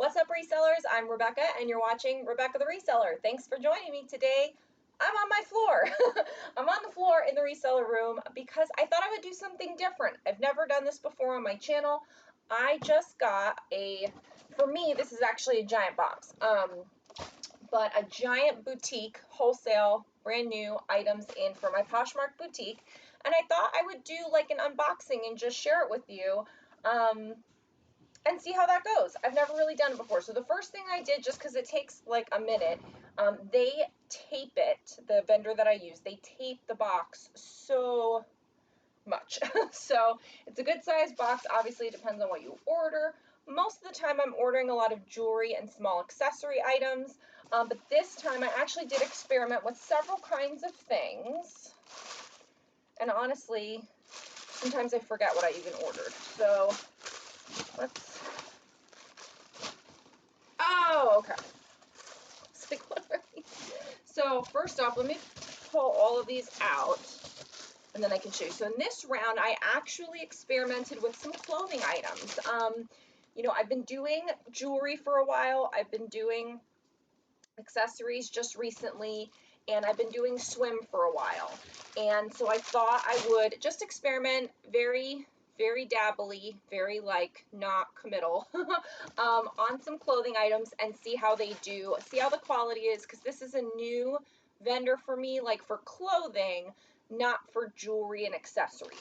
What's up, resellers? I'm Rebecca, and you're watching Rebecca the Reseller. Thanks for joining me today. I'm on my floor. I'm on the floor in the reseller room because I thought I would do something different. I've never done this before on my channel. I just got for me, this is actually a giant box, but a giant boutique, wholesale, brand new items in for my Poshmark boutique. And I thought I would do like an unboxing and just share it with you. And see how that goes. I've never really done it before. So the first thing I did, just because it takes like a minute, they tape it, the vendor that I use, they tape the box so much. So it's a good size box. Obviously, it depends on what you order. Most of the time I'm ordering a lot of jewelry and small accessory items, but this time I actually did experiment with several kinds of things. And honestly, sometimes I forget what I even ordered. So oh, okay. It's like, what are these? So first off, let me pull all of these out, and then I can show you. So in this round, I actually experimented with some clothing items. You know, I've been doing jewelry for a while. I've been doing accessories just recently, and I've been doing swim for a while. And so I thought I would just experiment very dabbly, very like not committal on some clothing items and see how they do, see how the quality is, because this is a new vendor for me, like for clothing, not for jewelry and accessories.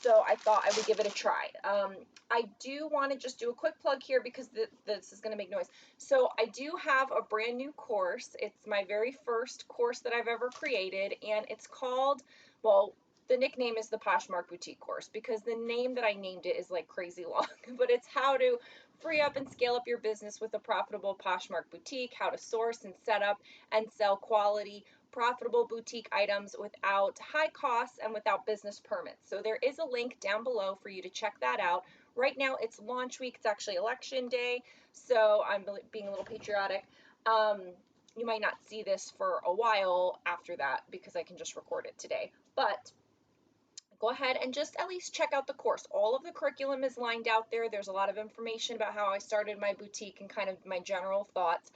So I thought I would give it a try. I do want to just do a quick plug here because this is going to make noise. So I do have a brand new course. It's my very first course that I've ever created, and it's called, well, the nickname is the Poshmark Boutique course because the name that I named it is like crazy long, but it's how to free up and scale up your business with a profitable Poshmark boutique, how to source and set up and sell quality, profitable boutique items without high costs and without business permits. So there is a link down below for you to check that out. Right now it's launch week. It's actually election day, so I'm being a little patriotic. You might not see this for a while after that because I can just record it today, but go ahead and just at least check out the course. All of the curriculum is lined out there. There's a lot of information about how I started my boutique and kind of my general thoughts.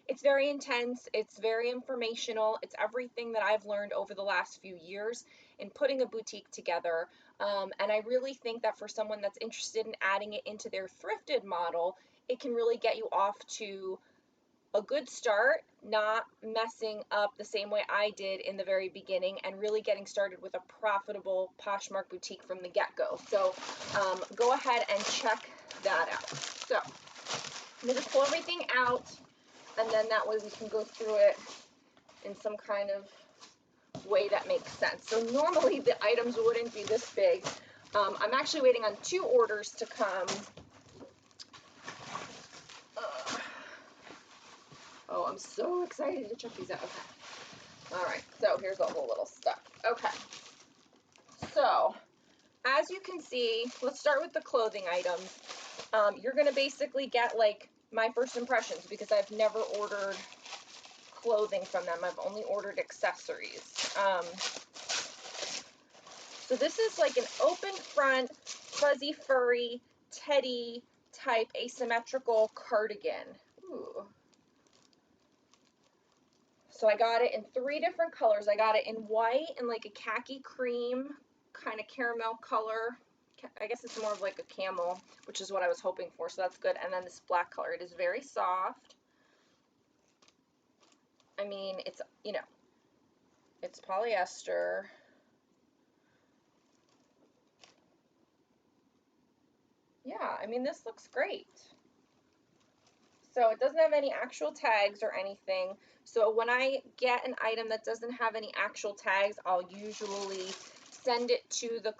It's very intense. It's very informational. It's everything that I've learned over the last few years in putting a boutique together. And I really think that for someone that's interested in adding it into their thrifted model, it can really get you off to a good start, not messing up the same way I did in the very beginning, and really getting started with a profitable Poshmark boutique from the get-go. So go ahead and check that out. So I'm going to pull everything out, and then that way we can go through it in some kind of way that makes sense. So normally the items wouldn't be this big. I'm actually waiting on 2 orders to come. Oh, I'm so excited to check these out. Okay. All right, so here's all the little stuff. Okay. So, as you can see, let's start with the clothing items. You're going to basically get, like, my first impressions because I've never ordered clothing from them. I've only ordered accessories. So this is like an open front, fuzzy, furry, teddy type asymmetrical cardigan. Ooh. So I got it in 3 different colors. I got it in white and like a khaki cream kind of caramel color. I guess it's more of like a camel, which is what I was hoping for, so that's good. And then this black color. It is very soft. I mean, it's, you know, it's polyester. Yeah, I mean, this looks great. So it doesn't have any actual tags or anything. So when I get an item that doesn't have any actual tags, I'll usually send it to the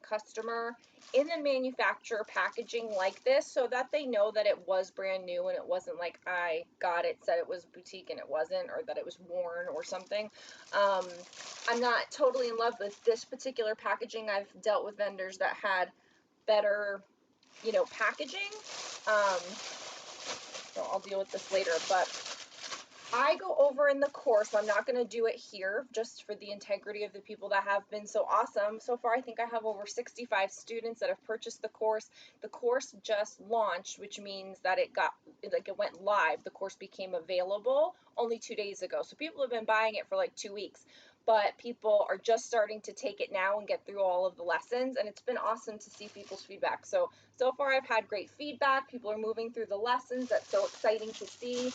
customer in the manufacturer packaging like this so that they know that it was brand new and it wasn't like I got it, said it was boutique and it wasn't, or that it was worn or something. I'm not totally in love with this particular packaging. I've dealt with vendors that had better, you know, packaging. So I'll deal with this later, but I go over in the course. I'm not going to do it here just for the integrity of the people that have been so awesome. So far, I think I have over 65 students that have purchased the course. The course just launched, which means that it went live. The course became available only 2 days ago. So people have been buying it for like 2 weeks, but people are just starting to take it now and get through all of the lessons. And it's been awesome to see people's feedback. So far I've had great feedback. People are moving through the lessons. That's so exciting to see.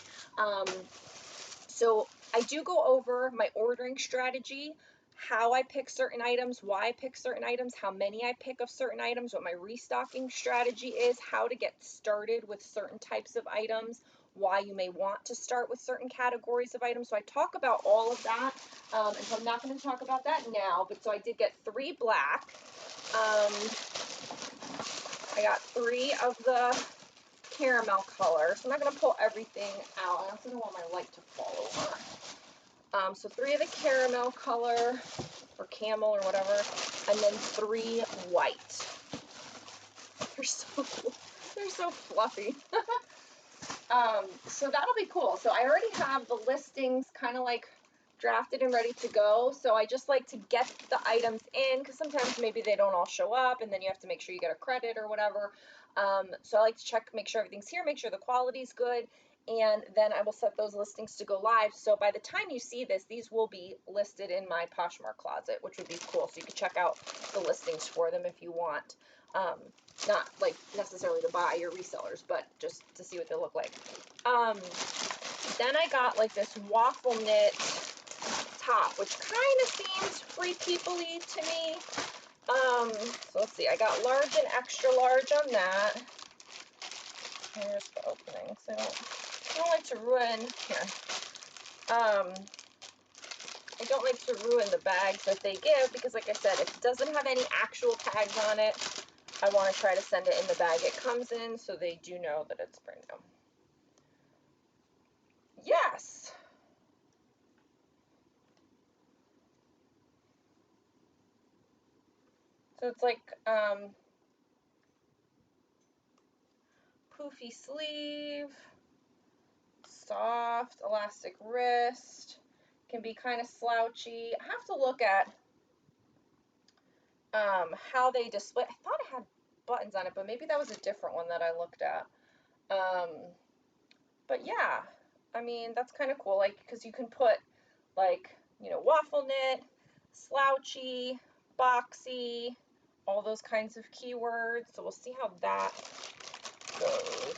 So I do go over my ordering strategy, how I pick certain items, why I pick certain items, how many I pick of certain items, what my restocking strategy is, how to get started with certain types of items, why you may want to start with certain categories of items. So I talk about all of that, and so I'm not going to talk about that now, but so I did get 3 black. I got 3 of the caramel color, so I'm not going to pull everything out. I also don't want my light to fall over. So 3 of the caramel color, or camel, or whatever, and then 3 white. They're so fluffy. So that'll be cool. So I already have the listings kind of like drafted and ready to go. So I just like to get the items in, because sometimes maybe they don't all show up, and then you have to make sure you get a credit or whatever. So I like to check, make sure everything's here, make sure the quality's good, and then I will set those listings to go live. So by the time you see this, these will be listed in my Poshmark closet, which would be cool. So you can check out the listings for them if you want. Not like necessarily to buy your resellers, but just to see what they look like. Then I got like this waffle knit top, which kind of seems free people-y to me. So let's see, I got large and extra large on that. Here's the opening, so I don't like to ruin, here. I don't like to ruin the bags that they give, because like I said, if it doesn't have any actual tags on it, I want to try to send it in the bag it comes in, so they do know that it's brand new. Yes! So it's like, poofy sleeve, soft, elastic wrist, can be kind of slouchy. I have to look at how they display. I thought it had buttons on it, but maybe that was a different one that I looked at. But yeah, I mean, that's kind of cool, like, because you can put, like, you know, waffle knit, slouchy, boxy, all those kinds of keywords. So we'll see how that goes.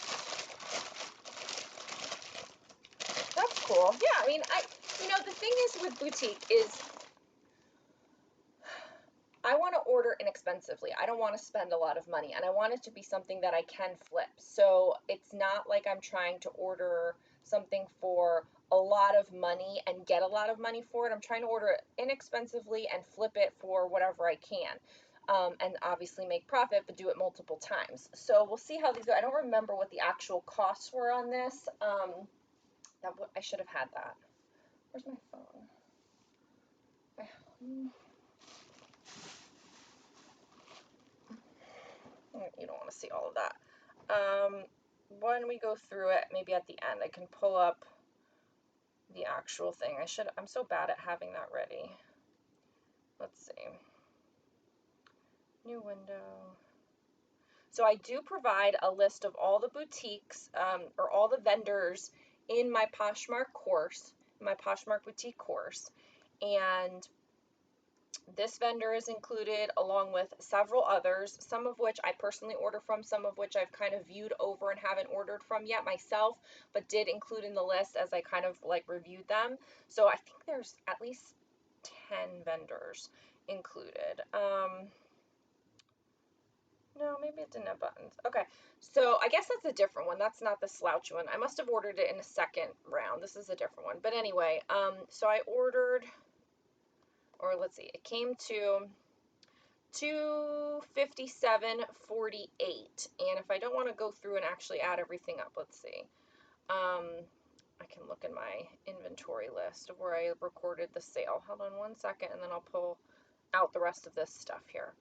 That's cool. Yeah, I mean, the thing is with boutique is I want to order inexpensively. I don't want to spend a lot of money, and I want it to be something that I can flip. So it's not like I'm trying to order something for a lot of money and get a lot of money for it. I'm trying to order it inexpensively and flip it for whatever I can. And obviously make profit, but do it multiple times. So we'll see how these go. I don't remember what the actual costs were on this. I should have had that. Where's my phone? You don't want to see all of that. When we go through it, maybe at the end, I can pull up the actual thing. I'm so bad at having that ready. Let's see. New window. So I do provide a list of all the boutiques, or all the vendors in my Poshmark course, my Poshmark boutique course. And this vendor is included along with several others, some of which I personally order from, some of which I've kind of viewed over and haven't ordered from yet myself, but did include in the list as I kind of like reviewed them. So I think there's at least 10 vendors included. No, maybe it didn't have buttons. Okay, so I guess that's a different one. That's not the slouchy one. I must have ordered it in a second round. This is a different one. But anyway, so I ordered, or let's see, it came to $257.48. And if I don't want to go through and actually add everything up, let's see. I can look in my inventory list of where I recorded the sale. Hold on one second, and then I'll pull out the rest of this stuff here.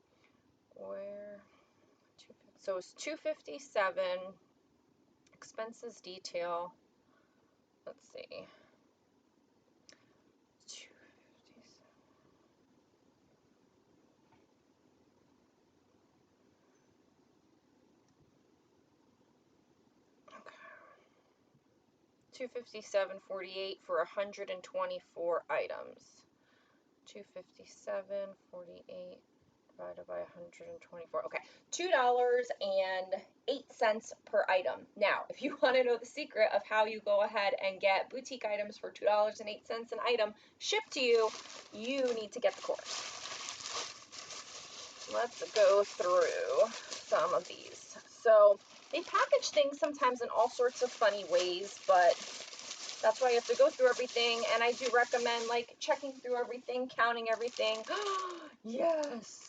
So it's $257. Expenses detail. Let's see. $257.48 for 124 items. 257.48 divided by 124. Okay, $2.08 per item. Now, if you want to know the secret of how you go ahead and get boutique items for $2.08 an item shipped to you, you need to get the course. Let's go through some of these. So they package things sometimes in all sorts of funny ways, but that's why you have to go through everything, and I do recommend like checking through everything, counting everything. Yes.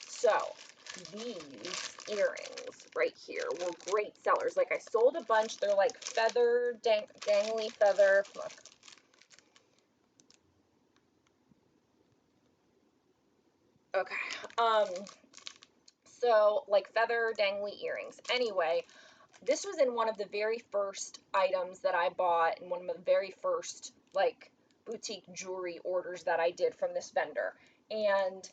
So these earrings right here were great sellers. Like I sold a bunch. They're like feather, dangly feather. Look. Okay. So like feather dangly earrings. Anyway, this was in one of the very first items that I bought and one of the very first like boutique jewelry orders that I did from this vendor, and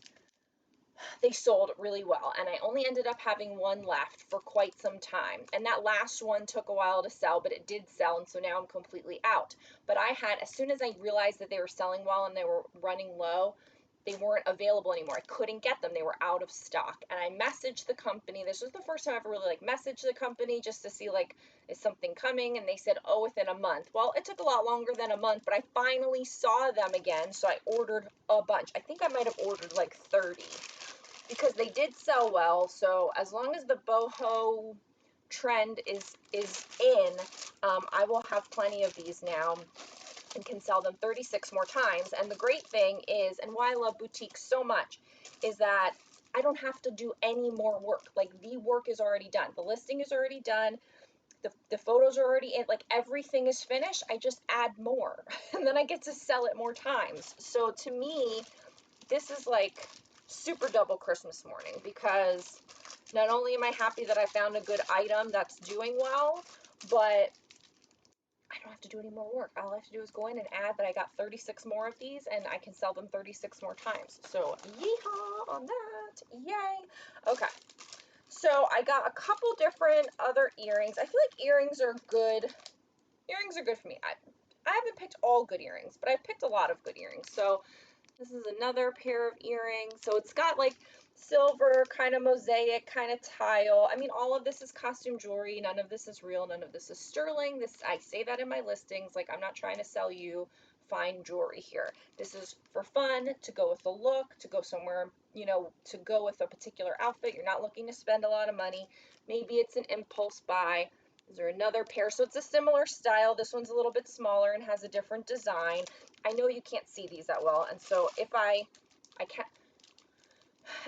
they sold really well, and I only ended up having one left for quite some time, and that last one took a while to sell, but it did sell, and so now I'm completely out. But I had, as soon as I realized that they were selling well and they were running low, they weren't available anymore. I couldn't get them. They were out of stock. And I messaged the company. This was the first time I ever really like messaged the company just to see like, is something coming? And they said, oh, within a month. Well, it took a lot longer than a month, but I finally saw them again. So I ordered a bunch. I think I might have ordered like 30 because they did sell well. So as long as the boho trend is in, I will have plenty of these now and can sell them 36 more times. And the great thing is, and why I love boutiques so much, is that I don't have to do any more work. Like the work is already done. The listing is already done. The photos are already in, like everything is finished. I just add more and then I get to sell it more times. So to me, this is like super double Christmas morning, because not only am I happy that I found a good item that's doing well, but I don't have to do any more work. All I have to do is go in and add that I got 36 more of these, and I can sell them 36 more times. So yeehaw on that. Yay. Okay. So I got a couple different other earrings. I feel like earrings are good. Earrings are good for me. I haven't picked all good earrings, but I've picked a lot of good earrings. So this is another pair of earrings. So it's got like silver, kind of mosaic, kind of tile. I mean, all of this is costume jewelry. None of this is real. None of this is sterling. This, I say that in my listings. Like, I'm not trying to sell you fine jewelry here. This is for fun, to go with a look, to go somewhere, you know, to go with a particular outfit. You're not looking to spend a lot of money. Maybe it's an impulse buy. Is there another pair? So it's a similar style. This one's a little bit smaller and has a different design. I know you can't see these that well, and so if I can't,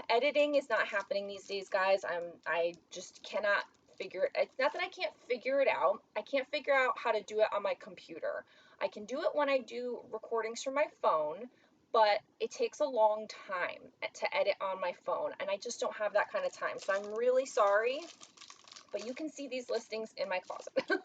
editing is not happening these days, guys. I just cannot figure it. It's not that I can't figure it out. I can't figure out how to do it on my computer. I can do it when I do recordings from my phone, but it takes a long time to edit on my phone, and I just don't have that kind of time. So I'm really sorry, but you can see these listings in my closet.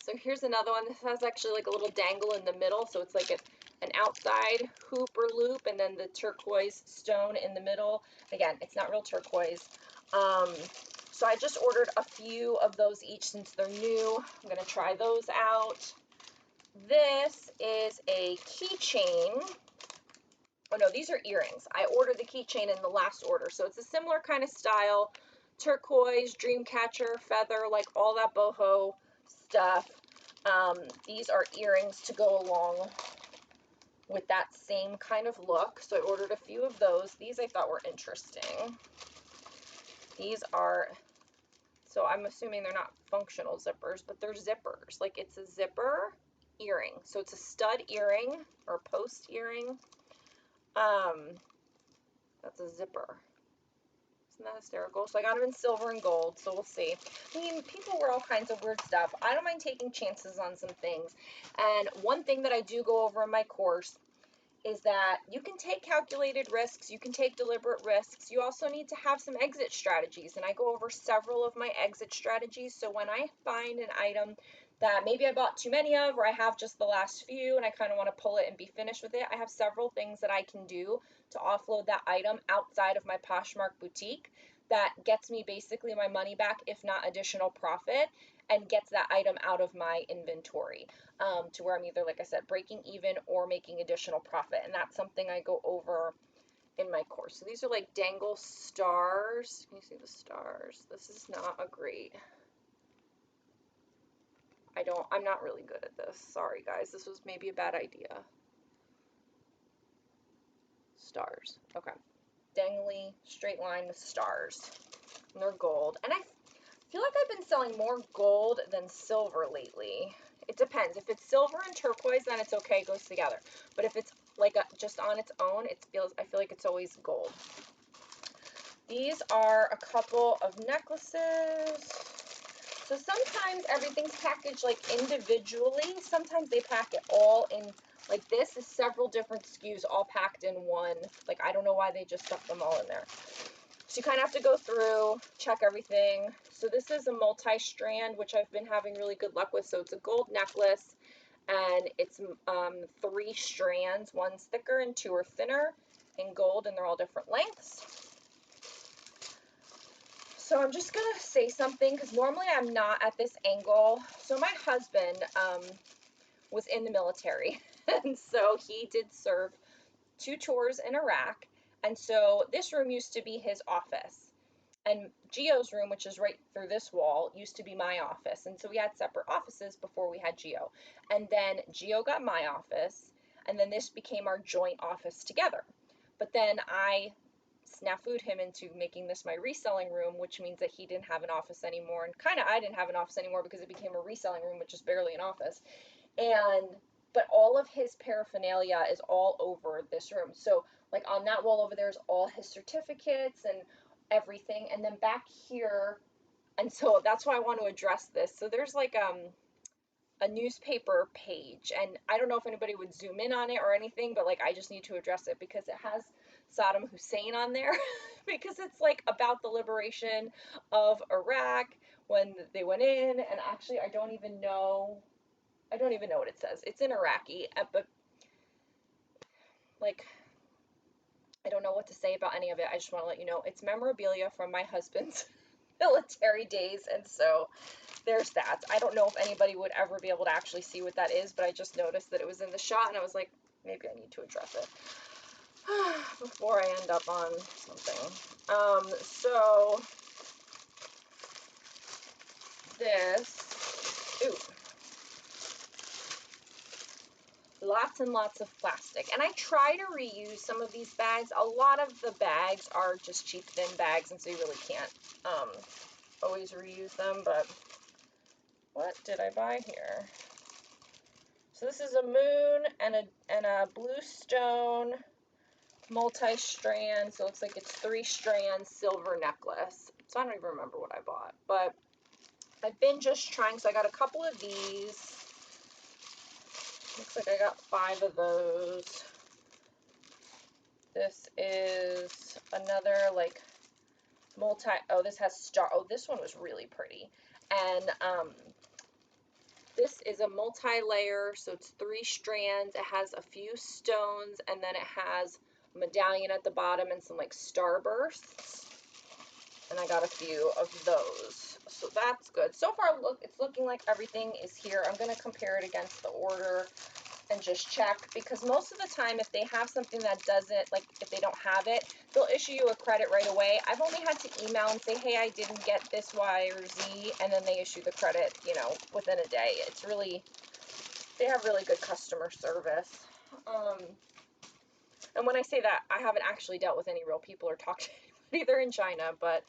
So here's another one. This has actually like a little dangle in the middle, so it's like an outside hoop or loop, and then the turquoise stone in the middle. Again, it's not real turquoise. So I just ordered a few of those each since they're new. I'm going to try those out. This is a keychain. Oh no, these are earrings. I ordered the keychain in the last order, so it's a similar kind of style. Turquoise, dream catcher, feather, like all that boho stuff. These are earrings to go along with that same kind of look. So I ordered a few of those. These I thought were interesting. These are, so I'm assuming they're not functional zippers, but they're zippers. Like it's a zipper earring. So it's a stud earring or post earring. That's a zipper. Isn't that hysterical? So I got them in silver and gold, so we'll see. I mean, people wear all kinds of weird stuff. I don't mind taking chances on some things. And one thing that I do go over in my course is that you can take calculated risks, you can take deliberate risks. You also need to have some exit strategies, and I go over several of my exit strategies. So when I find an item that maybe I bought too many of, or I have just the last few and I kind of want to pull it and be finished with it, I have several things that I can do to offload that item outside of my Poshmark boutique that gets me basically my money back, if not additional profit. and gets that item out of my inventory, to where I'm either, like I said, breaking even or making additional profit. And that's something I go over in my course. So these are like dangle stars. Can you see the stars? This is not a great, I'm not really good at this. Sorry guys, this was maybe a bad idea. Stars, okay. Dangly straight line with stars, and they're gold. And I feel like I've been selling more gold than silver lately. It depends. If it's silver and turquoise, then it's okay, it goes together. But if it's like just on its own, I feel like it's always gold. These are a couple of necklaces. So sometimes everything's packaged like individually. Sometimes they pack it all in, like this is several different SKUs all packed in one. Like I don't know why they just stuck them all in there. So you kind of have to go through, check everything. So this is a multi-strand, which I've been having really good luck with. So it's a gold necklace, and it's 3 strands. One's thicker and 2 are thinner in gold, and they're all different lengths. So I'm just going to say something, because normally I'm not at this angle. So my husband was in the military, and so he did serve 2 tours in Iraq. And so this room used to be his office, and Gio's room, which is right through this wall, used to be my office. And so we had separate offices before we had Gio. And then Gio got my office, and then this became our joint office together. But then I snafu'd him into making this my reselling room, which means that he didn't have an office anymore. And kind of I didn't have an office anymore because it became a reselling room, which is barely an office. But all of his paraphernalia is all over this room. So like on that wall over there is all his certificates and everything. And then back here, and so that's why I want to address this. So there's like a newspaper page, and I don't know if anybody would zoom in on it or anything, but like I just need to address it because it has Saddam Hussein on there because it's like about the liberation of Iraq when they went in. And actually I don't even know what it says. It's in Iraqi, but like I don't know what to say about any of it. I just want to let you know it's memorabilia from my husband's military days, and so there's that. I don't know if anybody would ever be able to actually see what that is, but I just noticed that it was in the shot, and I was like, maybe I need to address it before I end up on something. So this, ooh, lots and lots of plastic, and I try to reuse some of these bags. A lot of the bags are just cheap thin bags, and so you really can't always reuse them. But what did I buy here? So this is a moon and a blue stone multi-strand. So it looks like it's 3 strands silver necklace. So I don't even remember what I bought, but I've been just trying. So I got a couple of these. Looks like I got 5 of those. This is another like this has star. Oh, this one was really pretty. And this is a multi-layer, so it's 3 strands. It has a few stones, and then it has a medallion at the bottom and some like starbursts. And I got a few of those, so that's good. So far, it's looking like everything is here. I'm going to compare it against the order and just check, because most of the time if they have something that doesn't, like if they don't have it, they'll issue you a credit right away. I've only had to email and say, hey, I didn't get this Y or Z, and then they issue the credit, you know, within a day. It's really, they have really good customer service. And when I say that, I haven't actually dealt with any real people or talked to anybody. They're in China, but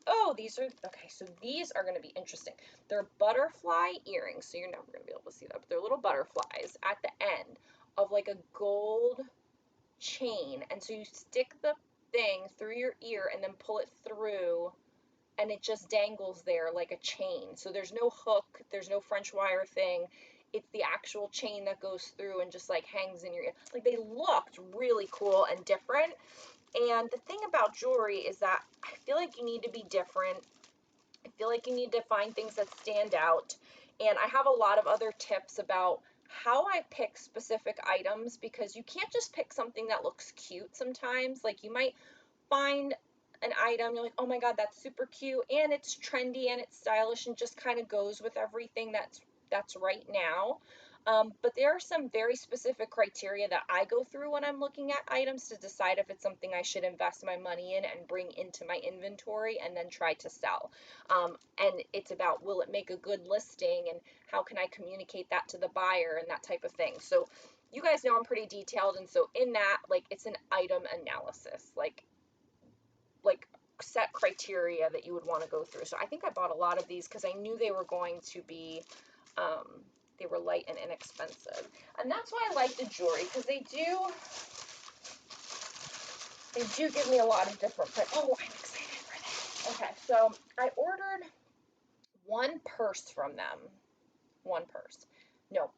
oh, these are, okay, so these are going to be interesting. They're butterfly earrings, so you're never going to be able to see that, but they're little butterflies at the end of like a gold chain, and so you stick the thing through your ear and then pull it through, and it just dangles there like a chain. So there's no hook, there's no French wire thing. It's the actual chain that goes through and just like hangs in your ear. Like they looked really cool and different. And the thing about jewelry is that I feel like you need to be different. I feel like you need to find things that stand out. And I have a lot of other tips about how I pick specific items, because you can't just pick something that looks cute sometimes. Like you might find an item, you're like, oh my God, that's super cute, and it's trendy and it's stylish and just kind of goes with everything that's right now. But there are some very specific criteria that I go through when I'm looking at items to decide if it's something I should invest my money in and bring into my inventory and then try to sell. And it's about, will it make a good listing, and how can I communicate that to the buyer, and that type of thing. So you guys know I'm pretty detailed, and so in that, like, it's an item analysis, like set criteria that you would want to go through. So I think I bought a lot of these because I knew they were going to be they were light and inexpensive. And that's why I like the jewelry, because they do give me a lot of different oh, I'm excited for this. Okay, so I ordered one purse from them. One purse. No.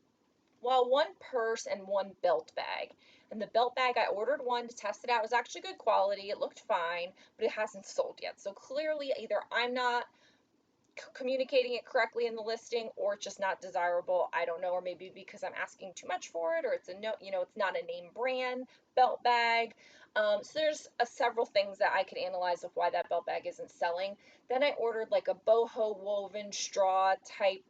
Well, one purse and one belt bag. And the belt bag, I ordered one to test it out. It was actually good quality. It looked fine, but it hasn't sold yet. So clearly either I'm not communicating it correctly in the listing, or it's just not desirable. I don't know, or maybe because I'm asking too much for it, or it's it's not a name brand belt bag. So there's several things that I could analyze of why that belt bag isn't selling. Then I ordered like a boho woven straw type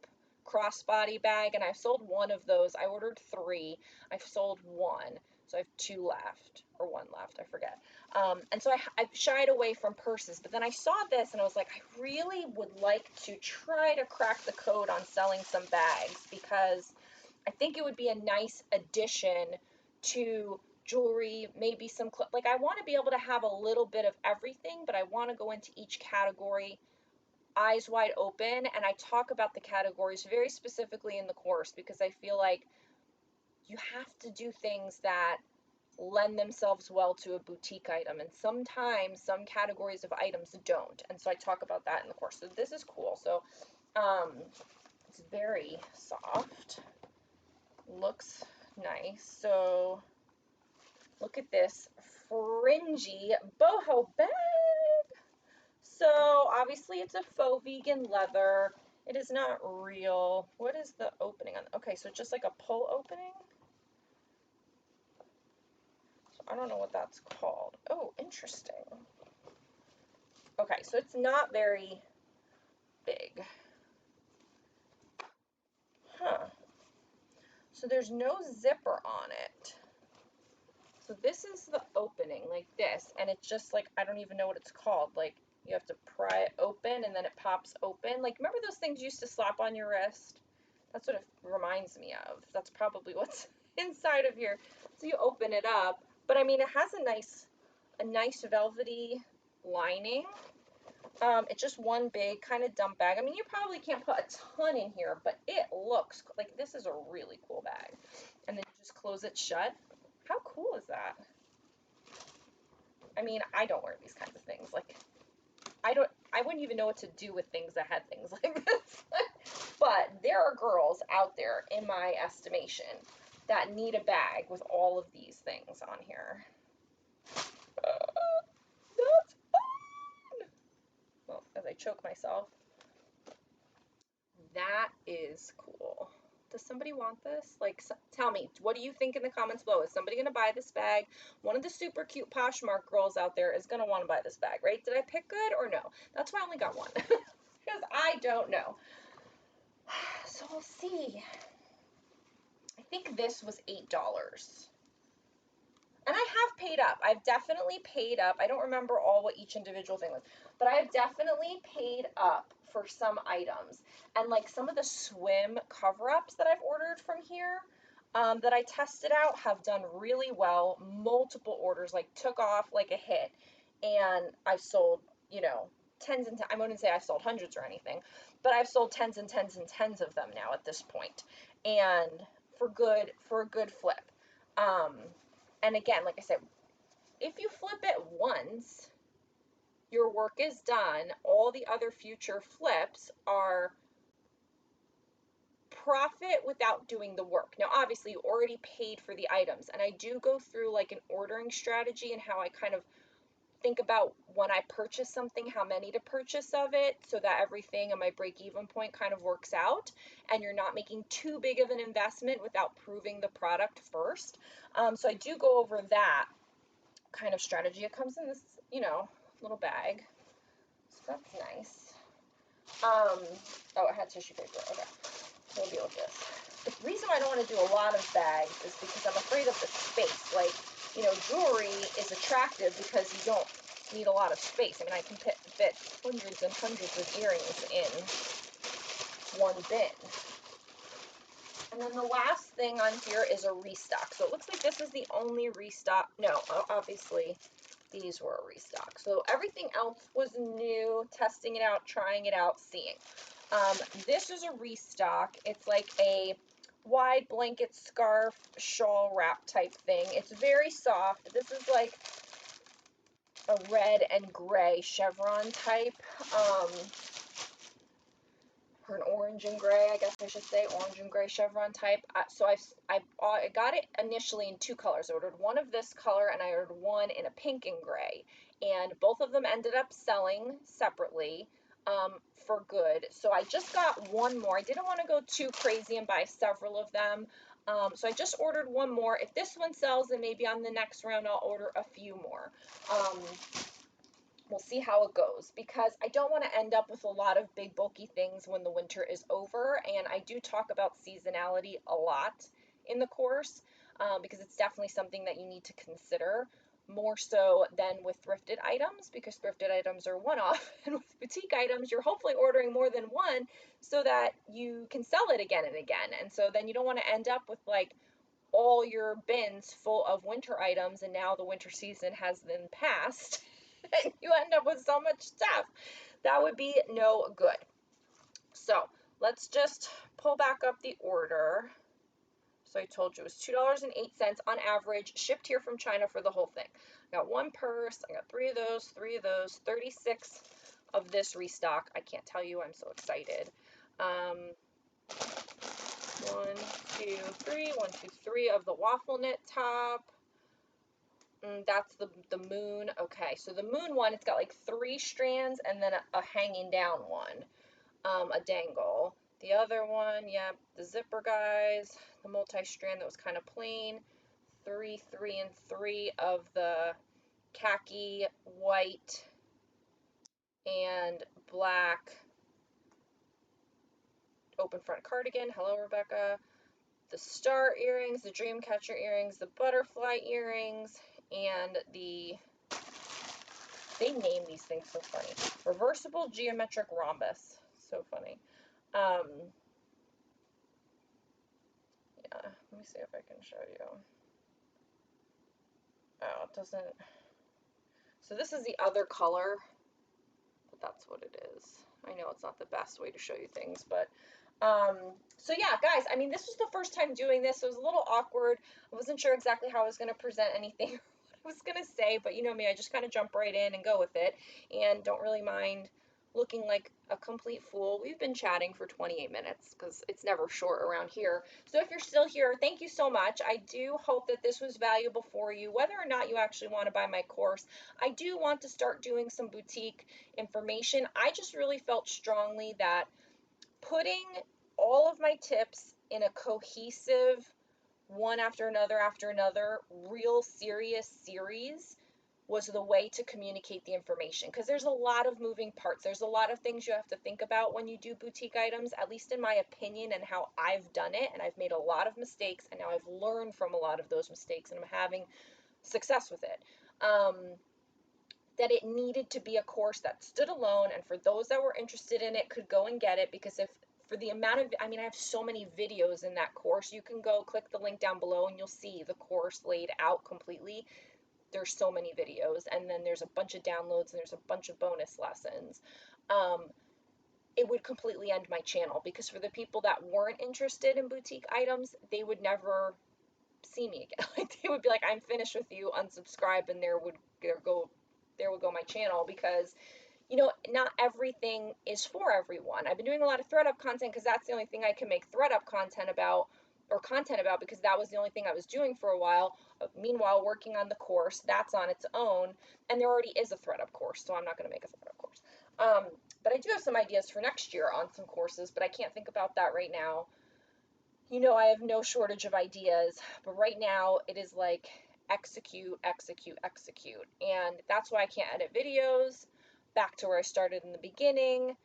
crossbody bag, and I've sold one of those. I ordered 3. I've sold 1, so I have 2 left, or 1 left, I forget. And so I shied away from purses, but then I saw this and I was like, I really would like to try to crack the code on selling some bags, because I think it would be a nice addition to jewelry, maybe some, like, I want to be able to have a little bit of everything, but I want to go into each category eyes wide open, and I talk about the categories very specifically in the course, because I feel like you have to do things that lend themselves well to a boutique item, and sometimes some categories of items don't, and so I talk about that in the course. So this is cool. So it's very soft, looks nice. So look at this fringy boho bag. So obviously it's a faux vegan leather. It is not real. What is the opening on? Okay, so just like a pull opening. I don't know what that's called. Oh, interesting. Okay, so it's not very big. Huh. So there's no zipper on it. So this is the opening, like this, and it's just like, I don't even know what it's called. Like, you have to pry it open and then it pops open. Like, remember those things you used to slap on your wrist? That's what it reminds me of. That's probably what's inside of here. So you open it up, but I mean, it has a nice velvety lining. It's just one big kind of dump bag. I mean, you probably can't put a ton in here, but it looks like this is a really cool bag. And then you just close it shut. How cool is that? I mean, I don't wear these kinds of things. Like, I wouldn't even know what to do with things that had things like this. But there are girls out there, in my estimation, that need a bag with all of these things on here. That's fun! Well, as I choke myself. That is cool. Does somebody want this? Like, tell me, what do you think in the comments below? Is somebody going to buy this bag? One of the super cute Poshmark girls out there is going to want to buy this bag, right? Did I pick good or no? That's why I only got one. Because I don't know. So we'll see. I think this was $8. And I have paid up. I've definitely paid up. I don't remember all what each individual thing was, but I have definitely paid up for some items. And like some of the swim cover-ups that I've ordered from here, that I tested out, have done really well. Multiple orders, like, took off like a hit. And I've sold, tens and I wouldn't say I sold hundreds or anything, but I've sold tens and tens and tens of them now at this point. And for a good flip. And again, like I said, if you flip it once, your work is done. All the other future flips are profit without doing the work. Now, obviously, you already paid for the items, and I do go through like an ordering strategy and how I kind of think about when I purchase something, how many to purchase of it, so that everything on my break-even point kind of works out, and you're not making too big of an investment without proving the product first. So I do go over that kind of strategy. It comes in this, little bag. So that's nice. Oh, it had tissue paper. Okay, we'll deal with this. The reason why I don't want to do a lot of bags is because I'm afraid of the space. Like, you know, jewelry is attractive because you don't need a lot of space. I mean, I can fit hundreds and hundreds of earrings in one bin. And then the last thing on here is a restock. So it looks like this is the only restock. No, obviously these were a restock. So everything else was new, testing it out, trying it out, seeing. This is a restock. It's like a wide blanket scarf shawl wrap type thing. It's very soft. This is like a red and gray chevron type. Or an orange and gray, I guess I should say, orange and gray chevron type. So I got it initially in two colors. I ordered one of this color and I ordered one in a pink and gray. And both of them ended up selling separately for good. So I just got one more. I didn't want to go too crazy and buy several of them. So I just ordered one more. If this one sells, then maybe on the next round I'll order a few more. We'll see how it goes, because I don't want to end up with a lot of big bulky things when the winter is over. And I do talk about seasonality a lot in the course because it's definitely something that you need to consider, more so than with thrifted items, because thrifted items are one-off, and with boutique items you're hopefully ordering more than one so that you can sell it again and again. And so then you don't want to end up with like all your bins full of winter items and now the winter season has been passed and you end up with so much stuff. That would be no good. So let's just pull back up the order. So I told you it was $2.08 on average, shipped here from China for the whole thing. I got one purse, I got three of those, 36 of this restock. I can't tell you, I'm so excited. 1, 2, 3, 1, 2, 3 of the waffle knit top. That's the moon. Okay, so the moon one, it's got like 3 strands and then a hanging down one, a dangle. The other one, yep, the zipper guys, the multi-strand that was kind of plain. 3, 3, and 3 of the khaki, white, and black open front cardigan. Hello, Rebecca. The star earrings, the dream catcher earrings, the butterfly earrings, and they name these things so funny. Reversible geometric rhombus. So funny. Yeah, let me see if I can show you. Oh, it doesn't. So this is the other color, but that's what it is. I know it's not the best way to show you things, but so yeah, guys, I mean, this was the first time doing this. So it was a little awkward. I wasn't sure exactly how I was going to present anything, what I was going to say, but you know me, I just kind of jump right in and go with it and don't really mind looking like a complete fool. We've been chatting for 28 minutes because it's never short around here. So if you're still here, thank you so much. I do hope that this was valuable for you, whether or not you actually want to buy my course. I do want to start doing some boutique information. I just really felt strongly that putting all of my tips in a cohesive, one after another, real serious series was the way to communicate the information, because there's a lot of moving parts. There's a lot of things you have to think about when you do boutique items, at least in my opinion and how I've done it. And I've made a lot of mistakes, and now I've learned from a lot of those mistakes, and I'm having success with it. That it needed to be a course that stood alone, and for those that were interested in it could go and get it, because if for the amount of, I mean, I have so many videos in that course. You can go click the link down below and you'll see the course laid out completely. There's so many videos, and then there's a bunch of downloads, and there's a bunch of bonus lessons. It would completely end my channel, because for the people that weren't interested in boutique items, they would never see me again. Like, they would be like, I'm finished with you, unsubscribe, and there would go my channel, because you know, not everything is for everyone. I've been doing a lot of ThreadUp content because that's the only thing I can make ThreadUp content about, because that was the only thing I was doing for a while. Meanwhile, working on the course, that's on its own, and there already is a ThreadUp course, so I'm not going to make a ThreadUp course. But I do have some ideas for next year on some courses, but I can't think about that right now. You know, I have no shortage of ideas, but right now it is like execute, execute, execute. And that's why I can't edit videos. Back to where I started in the beginning.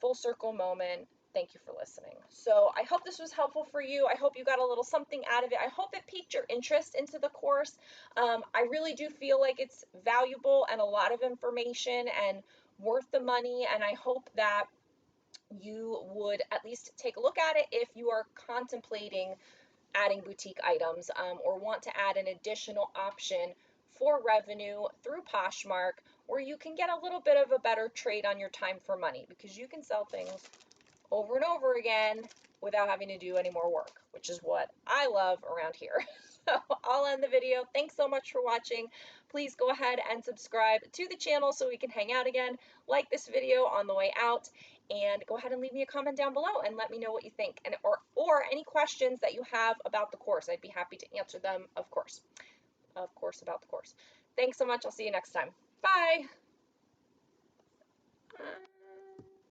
Full circle moment. Thank you for listening. So I hope this was helpful for you. I hope you got a little something out of it. I hope it piqued your interest into the course. I really do feel like it's valuable and a lot of information and worth the money. And I hope that you would at least take a look at it if you are contemplating adding boutique items, or want to add an additional option for revenue through Poshmark, where you can get a little bit of a better trade on your time for money, because you can sell things over and over again without having to do any more work, which is what I love around here. So I'll end the video. Thanks so much for watching. Please go ahead and subscribe to the channel so we can hang out again. Like this video on the way out, and go ahead and leave me a comment down below and let me know what you think, and or any questions that you have about the course. I'd be happy to answer them, of course about the course. Thanks so much. I'll see you next time. Bye.